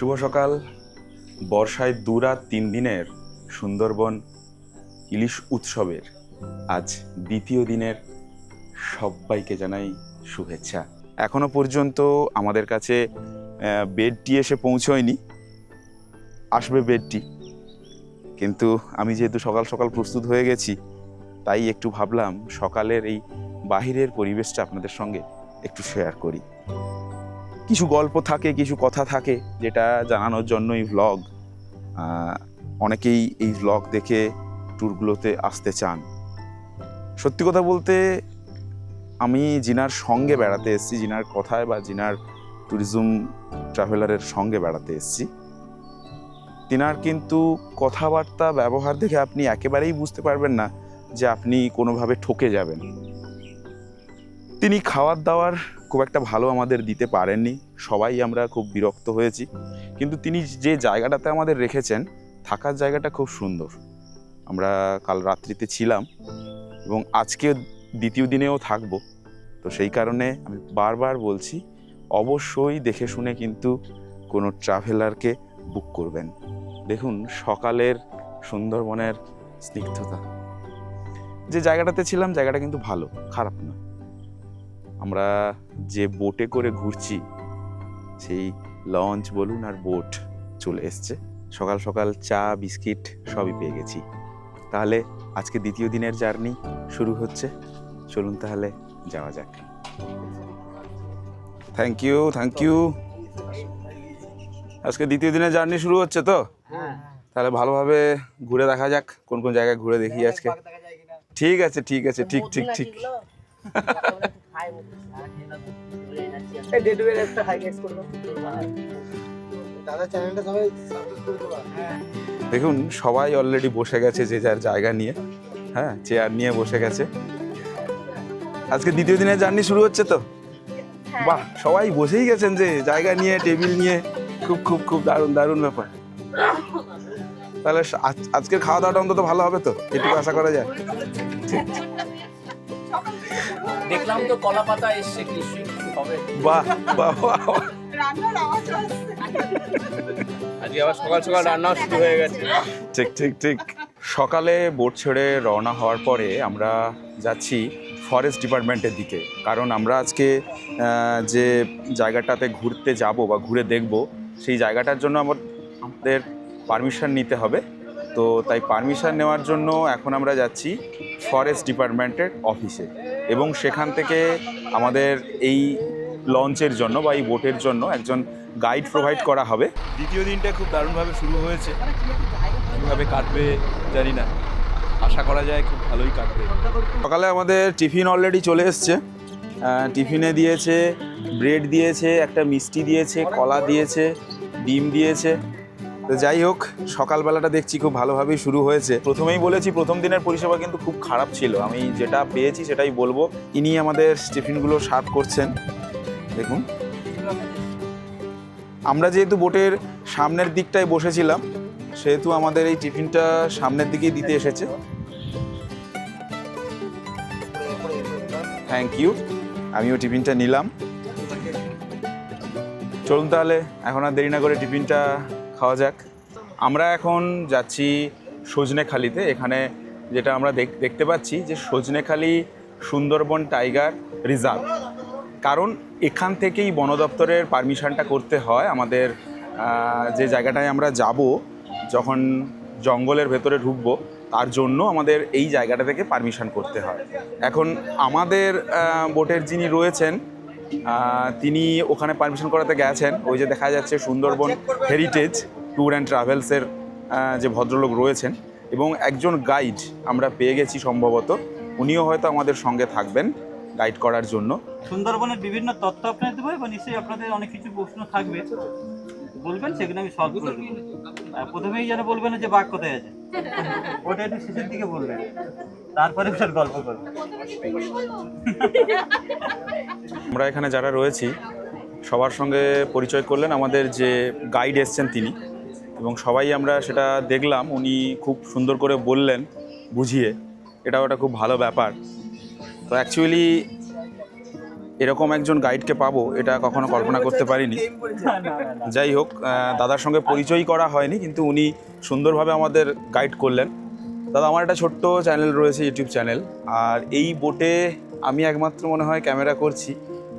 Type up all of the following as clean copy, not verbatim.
শুভ সকাল। বর্ষায় 2 রাত 3 দিনের সুন্দরবন ইলিশ উৎসবের আজ দ্বিতীয় দিনের সবাইকে জানাই শুভেচ্ছা। এখনো পর্যন্ত আমাদের কাছে বেডটি এসে পৌঁছয়নি, আসবে বেডটি, কিন্তু আমি যেহেতু সকাল সকাল প্রস্তুত হয়ে গেছি তাই একটু ভাবলাম সকালের এই বাহিরের পরিবেশটা আপনাদের সঙ্গে একটু শেয়ার করি। কিছু গল্প থাকে, কিছু কথা থাকে যেটা জানানোর জন্যই ভ্লগ। অনেকেই এই ভ্লগ দেখে ট্যুরগুলোতে আসতে চান। সত্যি কথা বলতে আমি জিনার সঙ্গে বেড়াতে এসেছি, জিনার কথায় বা জিনার ট্যুরিজম ট্রাভেলারের সঙ্গে বেড়াতে এসেছি। তিনার কিন্তু কথাবার্তা ব্যবহার দেখে আপনি একেবারেই বুঝতে পারবেন না যে আপনি কোনোভাবে ঠকে যাবেন। তিনি খাওয়ার দাওয়ার খুব একটা ভালো আমাদের দিতে পারেননি, সবাই আমরা খুব বিরক্ত হয়েছি, কিন্তু তিনি যে জায়গাটাতে আমাদের রেখেছেন থাকার জায়গাটা খুব সুন্দর। আমরা কাল রাত্রিতে ছিলাম এবং আজকে দ্বিতীয় দিনেও থাকবো, তো সেই কারণে আমি বারবার বলছি অবশ্যই দেখে শুনে কিন্তু কোনো ট্রাভেলারকে বুক করবেন। দেখুন সকালের সুন্দরবনের স্নিগ্ধতা। যে জায়গাটাতে ছিলাম জায়গাটা কিন্তু ভালো, খারাপ না। আমরা যে বোটে করে ঘুরছি সেই লঞ্চ বলুন আর বোট চলে এসছে। সকাল সকাল চা বিস্কিট সবই পেয়ে গেছি। তাহলে আজকে দ্বিতীয় দিনের জার্নি শুরু হচ্ছে, চলুন তাহলে যাওয়া যাক। Thank you. আজকে দ্বিতীয় দিনের জার্নি শুরু হচ্ছে তো, তাহলে ভালোভাবে ঘুরে দেখা যাক কোন কোন জায়গায় ঘুরে দেখি আজকে। ঠিক আছে ঠিক দেখুন সবাই অলরেডি বসে গেছে যে যার জায়গা নিয়ে, হ্যাঁ চেয়ার নিয়ে বসে গেছে। আজকে দ্বিতীয় দিনের জার্নি শুরু হচ্ছে তো, বাহ সবাই বসেই গেছেন যে জায়গা নিয়ে, টেবিল নিয়ে। খুব খুব খুব দারুণ ব্যাপার। তাহলে আজকের খাওয়া দাওয়াটা অন্তত ভালো হবে তো, এটুকু আশা করা যায়। দেখলাম তো কলা পাতা এসছে, কি হবে? বাহ রান্নার আওয়াজ আসছে। আজকে আবার সকাল সকাল রান্না শুরু হয়ে গেছে। ঠিক। সকালে বোট ছেড়ে রওনা হওয়ার পরে আমরা যাচ্ছি ফরেস্ট ডিপার্টমেন্টের দিকে, কারণ আমরা আজকে যে জায়গাটাতে ঘুরতে যাব বা ঘুরে দেখব সেই জায়গাটার জন্য আমাদের পারমিশন নিতে হবে। তো তাই পারমিশন নেওয়ার জন্য এখন আমরা যাচ্ছি ফরেস্ট ডিপার্টমেন্টের অফিসে, এবং সেখান থেকে আমাদের এই লঞ্চের জন্য বা এই বোটের জন্য একজন গাইড প্রোভাইড করা হবে। দ্বিতীয় দিনটা খুব দারুণভাবে শুরু হয়েছে, কীভাবে কাটবে জানি না, আশা করা যায় খুব ভালোই কাটবে। সকালে আমাদের টিফিন অলরেডি চলে এসছে। টিফিনে দিয়েছে ব্রেড দিয়েছে, একটা মিষ্টি দিয়েছে, কলা দিয়েছে, ডিম দিয়েছে। তো যাই হোক, সকালবেলাটা দেখছি খুব ভালোভাবেই শুরু হয়েছে। প্রথমেই বলেছি প্রথম দিনের পরিষেবা কিন্তু খুব খারাপ ছিল, আমি যেটা পেয়েছি সেটাই বলবো। ইনি আমাদের টিফিনগুলো সার্ভ করছেন। দেখুন আমরা যেহেতু বোটের সামনের দিকটায় বসেছিলাম সেহেতু আমাদের এই টিফিনটা সামনের দিকেই দিতে এসেছে। থ্যাংক ইউ, আমিও টিফিনটা নিলাম। চলুন তাহলে এখন আর দেরি না করে টিফিনটা খাওয়া যাক। আমরা এখন যাচ্ছি সজনেখালিতে। এখানে যেটা আমরা দেখতে পাচ্ছি যে সজনেখালি সুন্দরবন টাইগার রিজার্ভ, কারণ এখান থেকেই বন দপ্তরের পারমিশনটা করতে হয়। আমাদের যে জায়গাটায় আমরা যাব, যখন জঙ্গলের ভেতরে ঢুকবো তার জন্য আমাদের এই জায়গাটা থেকে পারমিশন করতে হয়। এখন আমাদের বোটের যিনি রয়েছেন তিনি ওখানে পারমিশন করাতে গেছেন। ওই যে দেখা যাচ্ছে সুন্দরবন হেরিটেজ ট্যুর অ্যান্ড ট্রাভেলসের যে ভদ্রলোক রয়েছেন, এবং একজন গাইড আমরা পেয়ে গেছি সম্ভবত, উনিও হয়তো আমাদের সঙ্গে থাকবেন গাইড করার জন্য। সুন্দরবনের বিভিন্ন তথ্য আপনাদের দেবো এবং নিশ্চয়ই আপনাদের অনেক কিছু প্রশ্ন থাকবে, বলবেন, সেগুলো আমি সলভ করে দেবো। প্রথমেই যেন বলবেন যে বাঘ কোথায় আছে, ওটা একটু শেষের দিকে বলবেন, তারপরে স্যার গল্প করবেন। আমরা এখানে যারা রয়েছি সবার সঙ্গে পরিচয় করলেন আমাদের যে গাইড এসছেন তিনি, এবং সবাই আমরা সেটা দেখলাম। উনি খুব সুন্দর করে বললেন বুঝিয়ে, এটা ওটা খুব ভালো ব্যাপার। তো অ্যাকচুয়ালি এরকম একজন গাইডকে পাবো এটা কখনো কল্পনা করতে পারিনি। যাই হোক, দাদার সঙ্গে পরিচয় করা হয়নি, কিন্তু উনি সুন্দরভাবে আমাদের গাইড করলেন। দাদা, আমার একটা ছোট্ট চ্যানেল রয়েছে, ইউটিউব চ্যানেল, আর এই বোটে আমি একমাত্র মনে হয় ক্যামেরা করছি,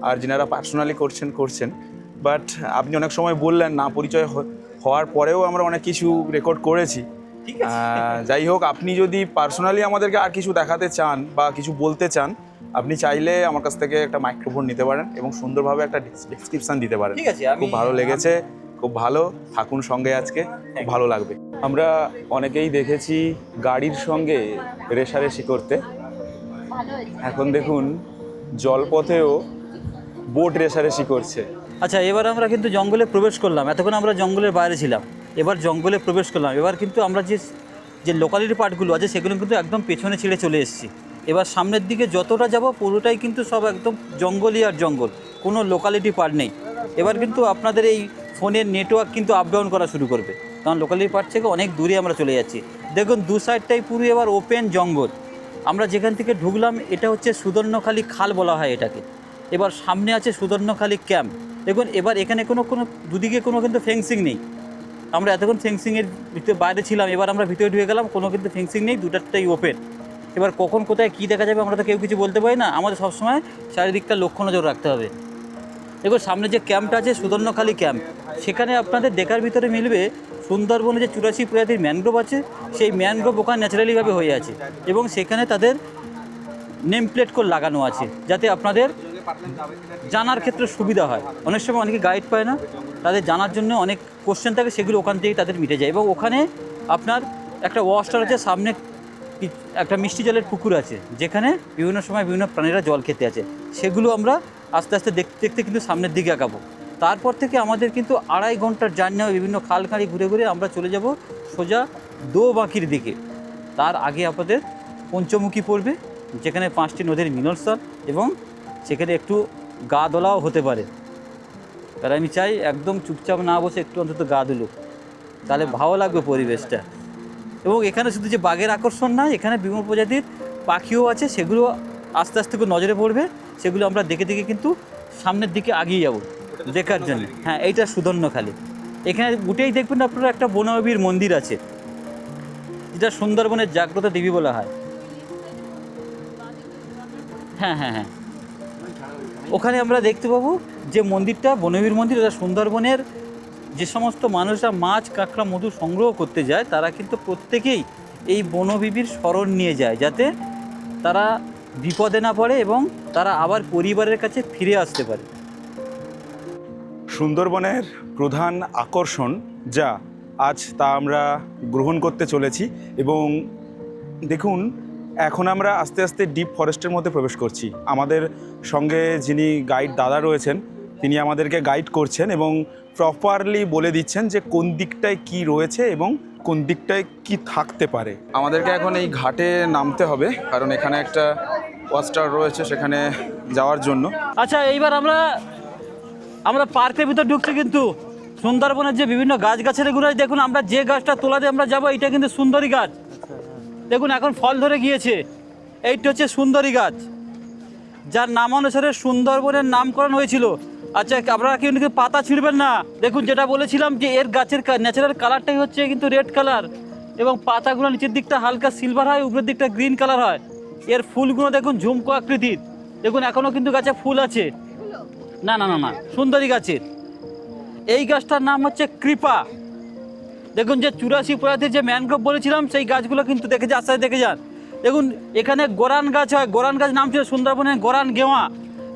আর যিনারা পার্সোনালি করছেন। বাট আপনি অনেক সময় বললেন না পরিচয় হওয়ার পরেও আমরা অনেক কিছু রেকর্ড করেছি। যাই হোক, আপনি যদি পার্সোনালি আমাদেরকে আর কিছু দেখাতে চান বা কিছু বলতে চান, আপনি চাইলে আমার কাছ থেকে একটা মাইক্রোফোন নিতে পারেন এবং সুন্দরভাবে একটা ডেসক্রিপশন দিতে পারেন। ঠিক আছে, খুব ভালো লেগেছে, খুব ভালো, থাকুন সঙ্গে, আজকে খুব ভালো লাগবে। আমরা অনেকেই দেখেছি গাড়ির সঙ্গে রেশারেশি করতে, এখন দেখুন জলপথেও বোট রেশারেশি করছে। আচ্ছা, এবার আমরা কিন্তু জঙ্গলে প্রবেশ করলাম। এতক্ষণ আমরা জঙ্গলের বাইরে ছিলাম, এবার জঙ্গলে প্রবেশ করলাম। এবার কিন্তু আমরা যে লোকালিটি পার্টগুলো আছে সেগুলো কিন্তু একদম পেছনে ছেড়ে চলে এসেছি। এবার সামনের দিকে যতটা যাব পুরোটাই কিন্তু সব একদম জঙ্গলই আর জঙ্গল, কোনো লোকালিটি পার্ট নেই। এবার কিন্তু আপনাদের এই ফোনের নেটওয়ার্ক কিন্তু আপ ডাউন করা শুরু করবে, কারণ লোকালিটি পার্ট থেকে অনেক দূরে আমরা চলে যাচ্ছি। দেখুন দু সাইডটাই পুরো এবার ওপেন জঙ্গল। আমরা যেখান থেকে ঢুকলাম এটা হচ্ছে সুদর্ণখালি খাল বলা হয় এটাকে। এবার সামনে আছে সুদর্ণখালি ক্যাম্প। দেখুন এবার এখানে কোনো দুদিকে কোনো কিন্তু ফেন্সিং নেই। আমরা এতক্ষণ ফেন্সিংয়ের ভিতরে বাইরে ছিলাম, এবার আমরা ভিতরে ঢুকে গেলাম, কোনো কিন্তু ফেন্সিং নেই, দুটারটাই ওপেন। এবার কখন কোথায় কী দেখা যাবে আমরা তো কেউ কিছু বলতে পারি না, আমাদের সবসময় চারিদিকটা লক্ষ্য নজর রাখতে হবে। দেখুন সামনে যে ক্যাম্পটা আছে সুদর্ণখালি ক্যাম্প, সেখানে আপনাদের দেখার ভিতরে মিলবে সুন্দরবনে যে 84 প্রজাতির ম্যানগ্রোভ আছে, সেই ম্যানগ্রোভ ওখানে ন্যাচারালিভাবে হয়ে আছে এবং সেখানে তাদের নেম প্লেট করে লাগানো আছে, যাতে আপনাদের জানার ক্ষেত্রে সুবিধা হয়। অনেক সময় অনেকে গাইড পায় না, তাদের জানার জন্য অনেক কোশ্চেন থাকে, সেগুলো ওখান থেকেই তাদের মিটে যায়। এবং ওখানে আপনার একটা ওয়াশটার আছে, সামনে একটা মিষ্টি জলের পুকুর আছে, যেখানে বিভিন্ন সময় বিভিন্ন প্রাণীরা জল খেতে আছে। সেগুলো আমরা আস্তে আস্তে দেখতে দেখতে কিন্তু সামনের দিকে আঁকাবো। তারপর থেকে আমাদের কিন্তু 2.5 ঘন্টার জার্নি হবে, বিভিন্ন খালখাড়ি ঘুরে ঘুরে আমরা চলে যাব সোজা দোবাঁকির দিকে। তার আগে আপনাদের পঞ্চমুখী পড়বে, যেখানে 5টি নদীর মিলনস্থল এবং সেখানে একটু গা দোলাও হতে পারে। তার আমি চাই একদম চুপচাপ না বসে একটু অন্তত গা দুলুক, তাহলে ভালো লাগবে পরিবেশটা। এবং এখানে শুধু যে বাঘের আকর্ষণ না, এখানে বিভিন্ন প্রজাতির পাখিও আছে, সেগুলো আস্তে আস্তে করে নজরে পড়বে। সেগুলো আমরা দেখে দেখে কিন্তু সামনের দিকে এগিয়ে যাব দেখার জন্য। হ্যাঁ, এইটা সুদর্ণখালি। এখানে উঠেই দেখবেন আপনারা একটা বনদেবীর মন্দির আছে, যেটা সুন্দরবনের জাগ্রত দেবী বলা হয়। হ্যাঁ হ্যাঁ হ্যাঁ, ওখানে আমরা দেখতে পাবো যে মন্দিরটা বনদেবীর মন্দির। এটা সুন্দরবনের যে সমস্ত মানুষরা মাছ, কাঁকড়া, মধু সংগ্রহ করতে যায়, তারা কিন্তু প্রত্যেকেই এই বনদেবীর শরণ নিয়ে যায়, যাতে তারা বিপদে না পড়ে এবং তারা আবার পরিবারের কাছে ফিরে আসতে পারে। সুন্দরবনের প্রধান আকর্ষণ যা, আজ তা আমরা গ্রহণ করতে চলেছি। এবং দেখুন, এখন আমরা আস্তে আস্তে ডিপ ফরেস্টের মধ্যে প্রবেশ করছি। আমাদের সঙ্গে যিনি গাইড দাদা রয়েছেন, তিনি আমাদেরকে গাইড করছেন এবং প্রপারলি বলে দিচ্ছেন যে কোন দিকটায় কি রয়েছে এবং কোন দিকটায় কি থাকতে পারে। আমাদেরকে এখন এই ঘাটে নামতে হবে, কারণ এখানে একটা ওয়াচটাওয়ার রয়েছে সেখানে যাওয়ার জন্য। আচ্ছা, এইবার আমরা পার্কের ভিতর ঢুকছি। কিন্তু সুন্দরবনের যে বিভিন্ন গাছগাছালিগুলো দেখুন, আমরা যে গাছটা তোলাতে আমরা যাবো, এটা কিন্তু সুন্দরী গাছ। দেখুন এখন ফল ধরে গিয়েছে। এইটা হচ্ছে সুন্দরী গাছ, যার নাম অনুসারে সুন্দরবনের নামকরণ হয়েছিল। আচ্ছা, আপনারা কেউ কিন্তু পাতা ছিঁড়বেন না। দেখুন, যেটা বলেছিলাম যে এর গাছের ন্যাচারাল কালারটাই হচ্ছে কিন্তু রেড কালার, এবং পাতাগুলো নিচের দিকটা হালকা সিলভার হয়, উপরের দিকটা গ্রিন কালার হয়। এর ফুলগুলো দেখুন ঝুমকো আকৃতির। দেখুন এখনও কিন্তু গাছে ফুল আছে। না না না না, সুন্দরী গাছের এই গাছটার নাম হচ্ছে কৃপা। দেখুন যে 84 প্রজাতির যে ম্যানগ্রোভ বলেছিলাম, সেই গাছগুলো কিন্তু দেখে আস্তে আস্তে দেখে যান। দেখুন এখানে গোরান গাছ হয়, গোরান গাছ নাম ছিল সুন্দরবনের গোরান গেওয়া।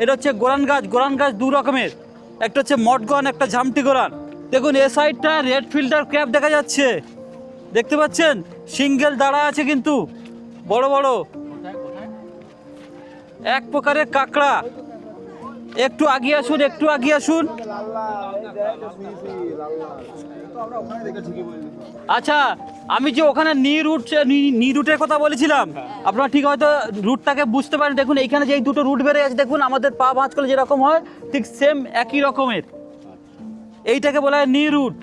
এটা হচ্ছে গোরান গাছ। গোরান গাছ দু রকমের, একটা হচ্ছে মটগন, একটা ঝামটি গোরান। দেখুন এ সাইডটা রেড ফিল্টার ক্র্যাব দেখা যাচ্ছে, দেখতে পাচ্ছেন? সিঙ্গেল দাঁড়া আছে কিন্তু বড় বড়, এক প্রকারের কাঁকড়া। একটু আগিয়ে আসুন, একটু আগিয়ে আসুন। আচ্ছা, আমি যে ওখানে নি রুটের কথা বলেছিলাম, আপনারা ঠিক হয়তো রুটটাকে বুঝতে পারেন। দেখুন এইখানে যে দুটো রুট বেড়ে আছে, দেখুন আমাদের পা ভাঁজ করলে যেরকম হয়, ঠিক সেম একই রকমের। এইটাকে বলা হয় নি রুট।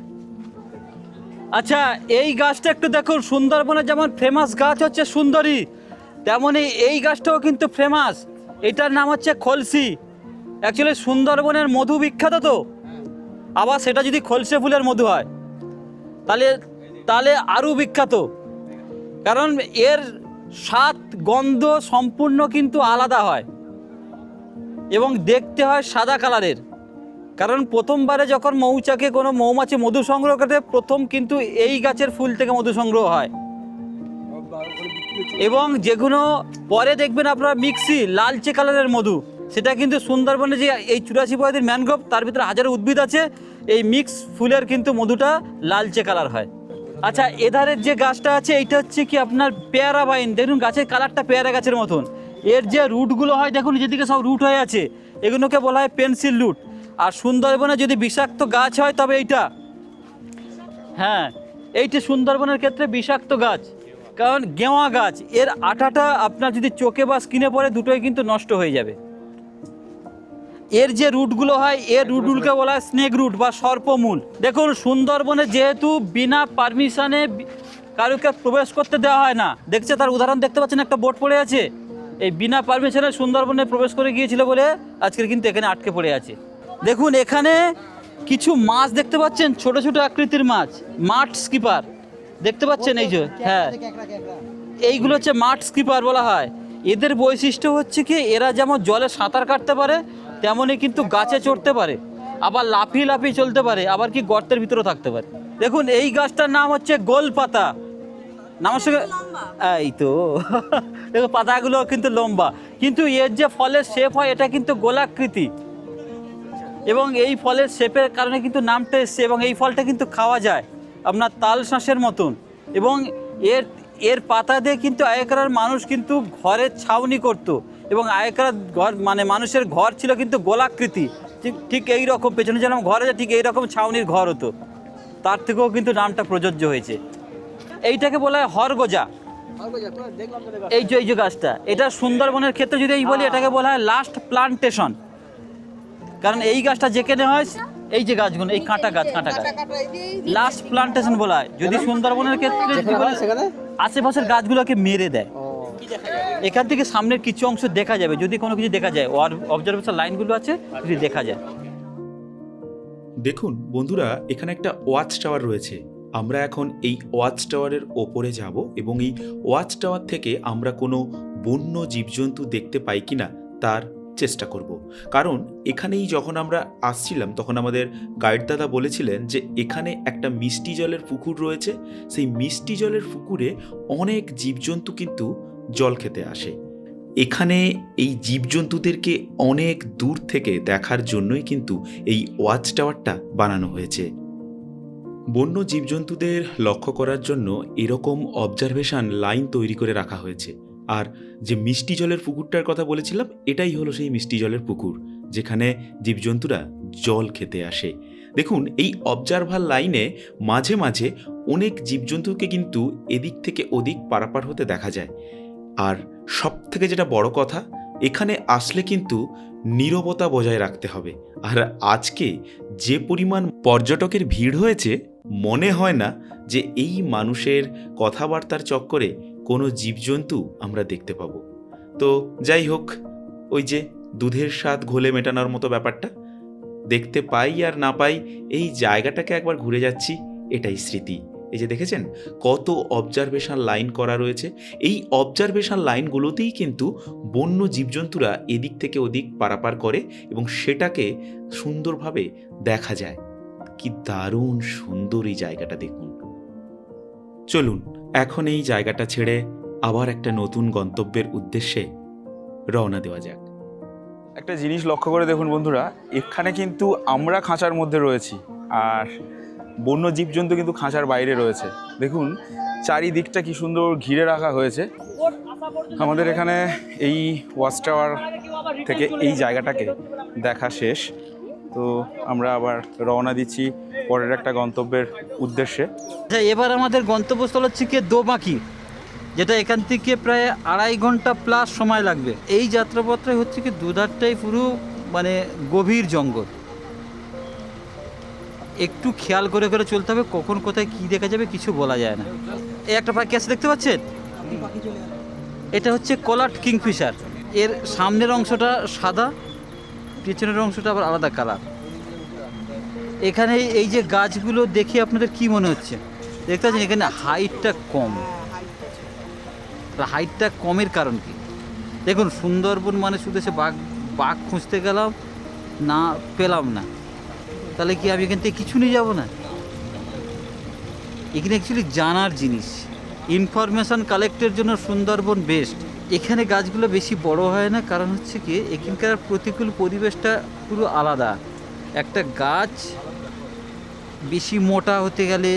আচ্ছা, এই গাছটা একটু দেখুন। সুন্দরবনের যেমন ফেমাস গাছ হচ্ছে সুন্দরী, তেমনই এই গাছটাও কিন্তু ফেমাস। এটার নাম হচ্ছে খলসি। অ্যাকচুয়ালি সুন্দরবনের মধু বিখ্যাত তো, আবার সেটা যদি খলসে ফুলের মধু হয় তাহলে তাহলে আরও বিখ্যাত, কারণ এর স্বাদ গন্ধ সম্পূর্ণ কিন্তু আলাদা হয় এবং দেখতে হয় সাদা কালারের। কারণ প্রথমবারে যখন মৌচাকে কোনো মৌমাছি মধু সংগ্রহ করে প্রথম কিন্তু এই গাছের ফুল থেকে মধু সংগ্রহ হয়, এবং যেগুলো পরে দেখবেন আপনারা মিক্সি লালচে কালারের মধু, সেটা কিন্তু সুন্দরবনে যে এই 84 প্রজাতির ম্যানগ্রোভ তার ভিতরে হাজারো উদ্ভিদ আছে, এই মিক্স ফুলের কিন্তু মধুটা লালচে কালার হয়। আচ্ছা, এধারের যে গাছটা আছে এইটা হচ্ছে কি আপনার পেয়ারা বাইন, দেখুন গাছের কালারটা পেয়ারা গাছের মতন। এর যে রুটগুলো হয় দেখুন যেদিকে সব রুট হয়ে আছে, এগুলোকে বলা হয় পেন্সিল রুট। আর সুন্দরবনে যদি বিষাক্ত গাছ হয় তবে এইটা, হ্যাঁ এইটি সুন্দরবনের ক্ষেত্রে বিষাক্ত গাছ, কারণ গেওয়া গাছ, এর আঠাটা আপনার যদি চোখে বা স্কিনে পড়ে দুটোই কিন্তু নষ্ট হয়ে যাবে। এর যে রুটগুলো হয় এর রুটগুলোকে বলা হয় স্নেক রুট বা সর্পমূল। দেখুন সুন্দরবনে যেহেতু বিনা পারমিশনে কারুকে প্রবেশ করতে দেওয়া হয় না, দেখছে তার উদাহরণ দেখতে পাচ্ছেন, একটা বোট পড়ে আছে, এই বিনা পারমিশনে সুন্দরবনে প্রবেশ করে গিয়েছিল বলে আজকের কিন্তু এখানে আটকে পড়ে আছে। দেখুন এখানে কিছু মাছ দেখতে পাচ্ছেন, ছোট ছোট আকৃতির মাছ, মাঠ স্কিপার দেখতে পাচ্ছেন, এই যে হ্যাঁ এইগুলো হচ্ছে মাঠ স্কিপার বলা হয়। এদের বৈশিষ্ট্য হচ্ছে কি এরা যেমন জলে সাঁতার কাটতে পারে তেমনই কিন্তু গাছে চড়তে পারে, আবার লাফিয়ে লাফিয়ে চলতে পারে, আবার কি গর্তের ভিতরেও থাকতে পারে। দেখুন এই গাছটার নাম হচ্ছে গোলপাতা, নামের সঙ্গে এই তো দেখো পাতাগুলো কিন্তু লম্বা, কিন্তু এর যে ফলের শেপ হয় এটা কিন্তু গোলাকৃতি, এবং এই ফলের শেপের কারণে কিন্তু নামটা এসছে। এবং এই ফলটা কিন্তু খাওয়া যায় আপনার তাল শাঁসের মতন, এবং এর পাতা দিয়ে কিন্তু আগেকার মানুষ কিন্তু ঘরের ছাউনি করতো, এবং আগেকার ঘর মানে মানুষের ঘর ছিল কিন্তু গোলাকৃতি, ঠিক এই রকম পেছনে যেরকম ঘর আছে ঠিক এইরকম ছাউনির ঘর হতো, তার থেকেও কিন্তু নামটা প্রযোজ্য হয়েছে। এইটাকে বলা হয় হরগোজা। এই যে গাছটা, এটা সুন্দরবনের ক্ষেত্রে যদি এই বলি এটাকে বলা হয় লাস্ট প্লান্টেশন, কারণ এই গাছটা যেখানে হয় এই যে গাছগুলো এই কাঁটা গাছ লাস্ট প্লান্টেশন বলা হয়। যদি সুন্দরবনের ক্ষেত্রে যদি বলে আশেপাশের গাছগুলোকে মেরে দেয়, এখান থেকে সামনের কিছু অংশ দেখা যাবে, যদি কোনো কিছু দেখা যায়, অবজারভেশন লাইনগুলো আছে যদি দেখা যায়। দেখুন বন্ধুরা, এখানে একটা ওয়াচ টাওয়ার রয়েছে। আমরা এখন এই ওয়াচ টাওয়ারের ওপরে যাব এবং এই ওয়াচ টাওয়ার থেকে আমরা কোনো বন্য জীবজন্তু দেখতে পাই কিনা তার চেষ্টা করব। কারণ এখানেই যখন আমরা আসছিলাম তখন আমাদের গাইড দাদা বলেছিলেন যে এখানে একটা মিষ্টি জলের পুকুর রয়েছে, সেই মিষ্টি জলের পুকুরে অনেক জীবজন্তু কিন্তু জল খেতে আসে। এখানে এই জীবজন্তুদেরকে অনেক দূর থেকে দেখার জন্যই কিন্তু এই ওয়াচ টাওয়ারটা বানানো হয়েছে। বন্য জীবজন্তুদের লক্ষ্য করার জন্য এরকম অবজারভেশন লাইন তৈরি করে রাখা হয়েছে। আর যে মিষ্টি জলের পুকুরটার কথা বলেছিলাম, এটাই হলো সেই মিষ্টি জলের পুকুর যেখানে জীবজন্তুরা জল খেতে আসে। দেখুন এই অবজারভার লাইনে মাঝে মাঝে অনেক জীবজন্তুকে কিন্তু এদিক থেকে ওদিক পারাপার হতে দেখা যায়। আর সব থেকে যেটা বড় কথা, এখানে আসলে কিন্তু নীরবতা বজায় রাখতে হবে। আর আজকে যে পরিমাণ পর্যটকের ভিড় হয়েছে, মনে হয় না যে এই মানুষের কথাবার্তার চক্করে কোনো জীবজন্তু আমরা দেখতে পাবো। তো যাই হোক, ওই যে দুধের স্বাদ ঘোলে মেটানোর মতো ব্যাপারটা, দেখতে পাই আর না পাই এই জায়গাটাকে একবার ঘুরে যাচ্ছি, এটাই স্মৃতি। এই যে দেখেছেন কত অবজারভেশন লাইন করা রয়েছে, এই অবজারভেশন লাইনগুলোতেই কিন্তু বন্য জীবজন্তুরা এদিক থেকে ওদিক পারাপার করে এবং সেটাকে সুন্দরভাবে দেখা যায়। কি দারুণ সুন্দর এই জায়গাটা দেখুন। চলুন এখন এই জায়গাটা ছেড়ে আবার একটা নতুন গন্তব্যের উদ্দেশ্যে রওনা দেওয়া যাক। একটা জিনিস লক্ষ্য করে দেখুন বন্ধুরা, এখানে কিন্তু আমরা খাঁচার মধ্যে রয়েছি আর বন্য জীবজন্তু কিন্তু খাঁচার বাইরে রয়েছে। দেখুন চারিদিকটা কি সুন্দর ঘিরে রাখা হয়েছে। আমাদের এখানে এই ওয়াচ টাওয়ার থেকে এই জায়গাটাকে দেখা শেষ, তো আমরা আবার রওনা দিচ্ছি পরের একটা গন্তব্যের উদ্দেশ্যে। এবার আমাদের গন্তব্যস্থল হচ্ছে কি দোবাকি, যেটা এখান থেকে প্রায় 2.5 ঘন্টা প্লাস সময় লাগবে। এই যাত্রাপথে হচ্ছে কি দুধারটাই পুরো মানে গভীর জঙ্গল, একটু খেয়াল করে করে চলতে হবে, কখন কোথায় কী দেখা যাবে কিছু বলা যায় না। এই একটা পাখি আছে দেখতে পাচ্ছেন, এটা হচ্ছে কলাট কিংফিশার। এর সামনের অংশটা সাদা পেছনের অংশটা আবার আলাদা কালার। এখানে এই যে গাছগুলো দেখে আপনাদের কি মনে হচ্ছে? দেখতে পাচ্ছেন এখানে হাইটটা কম। হাইটটা কমের কারণ কি? দেখুন, সুন্দরবন মানে শুধু এসে বাঘ খুঁজতে গেলাম, না পেলাম না, তাহলে কি আমি এখান থেকে কিছু নিয়ে যাব না? এখানে অ্যাকচুয়ালি জানার জিনিস, ইনফরমেশান কালেক্টের জন্য সুন্দরবন বেস্ট। এখানে গাছগুলো বেশি বড় হয় না, কারণ হচ্ছে কি এখানকার প্রতিকূল পরিবেশটা পুরো আলাদা। একটা গাছ বেশি মোটা হতে গেলে,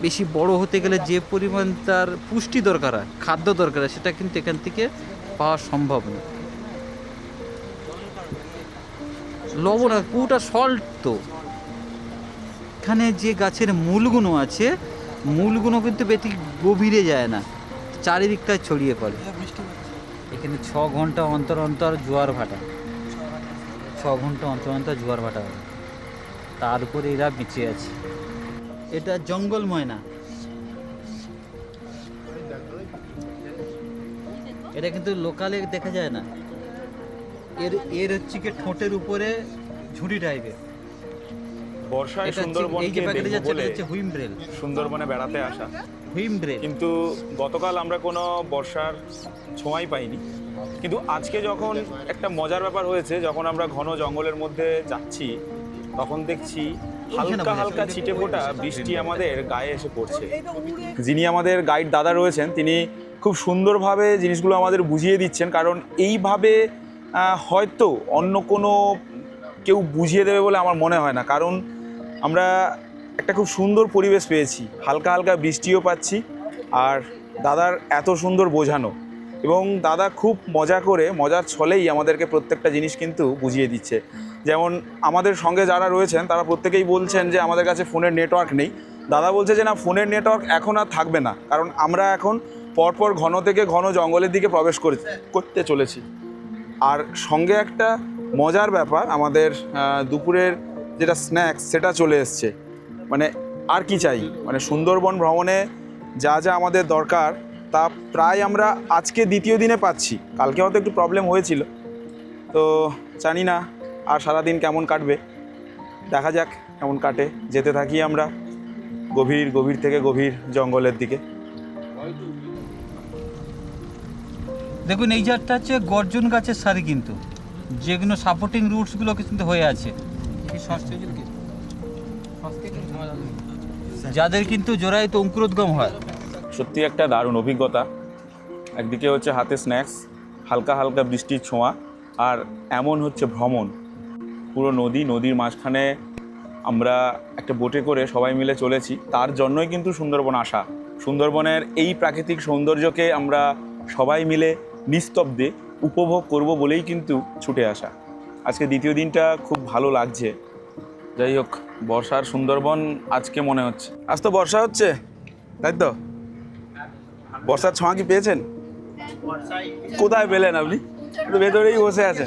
বেশি বড় হতে গেলে যে পরিমাণ তার পুষ্টি দরকার হয়, খাদ্য দরকার হয়, সেটা কিন্তু এখান থেকে পাওয়া সম্ভব না। লবণ আর পুরোটা সল্ট। তো এখানে যে গাছের মূলগুলো আছে, মূলগুলো কিন্তু বেশি গভীরে যায় না, চারিদিকটায় ছড়িয়ে পড়ে। এখানে 6 ঘন্টা অন্তর অন্তর জোয়ার ভাটা, 6 ঘন্টা অন্তর অন্তর জোয়ার ভাটা হয়, তার উপরে এরা বেঁচে আছে। এটা জঙ্গল ময়না, এটা কিন্তু লোকালে দেখা যায় না। এর হচ্ছে কি ঠোঁটের উপরে ঝুড়ি টাইপের। বর্ষায় এটা হচ্ছে- এই যে সুন্দরবনকে প্যাকেটে দেখবো যাচ্ছে বলে এটা হচ্ছে হুইমব্রেল। সুন্দরবনে বেড়াতে আসা, হুইমব্রেল। কিন্তু গতকাল আমরা কোনো বর্ষার ছোঁয়াই পাইনি। কিন্তু আজকে যখন একটা মজার ব্যাপার হয়েছে, যখন আমরা ঘন জঙ্গলের মধ্যে যাচ্ছি, তখন দেখছি হালকা হালকা ছিটে ফোঁটা বৃষ্টি আমাদের গায়ে এসে পড়ছে। যিনি আমাদের গাইড দাদা রয়েছেন, তিনি খুব সুন্দরভাবে জিনিসগুলো আমাদের বুঝিয়ে দিচ্ছেন, কারণ এইভাবে হয়তো অন্য কোনো কেউ বুঝিয়ে দেবে বলে আমার মনে হয় না। কারণ আমরা একটা খুব সুন্দর পরিবেশ পেয়েছি, হালকা হালকা বৃষ্টিও পাচ্ছি, আর দাদার এত সুন্দর বোঝানো, এবং দাদা খুব মজা করে, মজার ছলেই আমাদেরকে প্রত্যেকটা জিনিস কিন্তু বুঝিয়ে দিচ্ছে। যেমন আমাদের সঙ্গে যারা রয়েছেন তারা প্রত্যেকেই বলছেন যে আমাদের কাছে ফোনের নেটওয়ার্ক নেই। দাদা বলছে যে না, ফোনের নেটওয়ার্ক এখন আর থাকবে না, কারণ আমরা এখন পরপর ঘন থেকে ঘন জঙ্গলের দিকে প্রবেশ করতে চলেছি। আর সঙ্গে একটা মজার ব্যাপার, আমাদের দুপুরের যেটা স্ন্যাক্স সেটা চলে এসছে। মানে আর কি চাই, মানে সুন্দরবন ভ্রমণে যা যা আমাদের দরকার তা প্রায় আমরা আজকে দ্বিতীয় দিনে পাচ্ছি। কালকে হয়তো একটু প্রবলেম হয়েছিল, তো জানি না আর সারাদিন কেমন কাটবে, দেখা যাক কেমন কাটে। যেতে থাকি আমরা গভীর গভীর থেকে গভীর জঙ্গলের দিকে। দেখুন, এই জাতটা হচ্ছে গর্জন গাছের সারি, কিন্তু যেগুলো সাপোর্টিং রুটসগুলো কিন্তু হয়ে আছে, যাদের কিন্তু জোড়ায় অঙ্কুরোদ্গম হয়। সত্যি একটা দারুণ অভিজ্ঞতা। একদিকে হচ্ছে হাতে স্ন্যাক্স, হালকা হালকা বৃষ্টির ছোঁয়া, আর এমন হচ্ছে ভ্রমণ। পুরো নদীর মাঝখানে আমরা একটা বোটে করে সবাই মিলে চলেছি। তার জন্যই কিন্তু সুন্দরবন আসা। সুন্দরবনের এই প্রাকৃতিক সৌন্দর্যকে আমরা সবাই মিলে নিস্তব্ধে উপভোগ করব বলেই কিন্তু ছুটে আসা। আজকে দ্বিতীয় দিনটা খুব ভালো লাগছে। যাই হোক, বর্ষার সুন্দরবন আজকে মনে হচ্ছে। আজ তো বর্ষা হচ্ছে, তাই তো? বর্ষার ছোঁয়া কি পেয়েছেন? কোথায় পেলেন আপনি? একটু ভেতরেই বসে আছেন।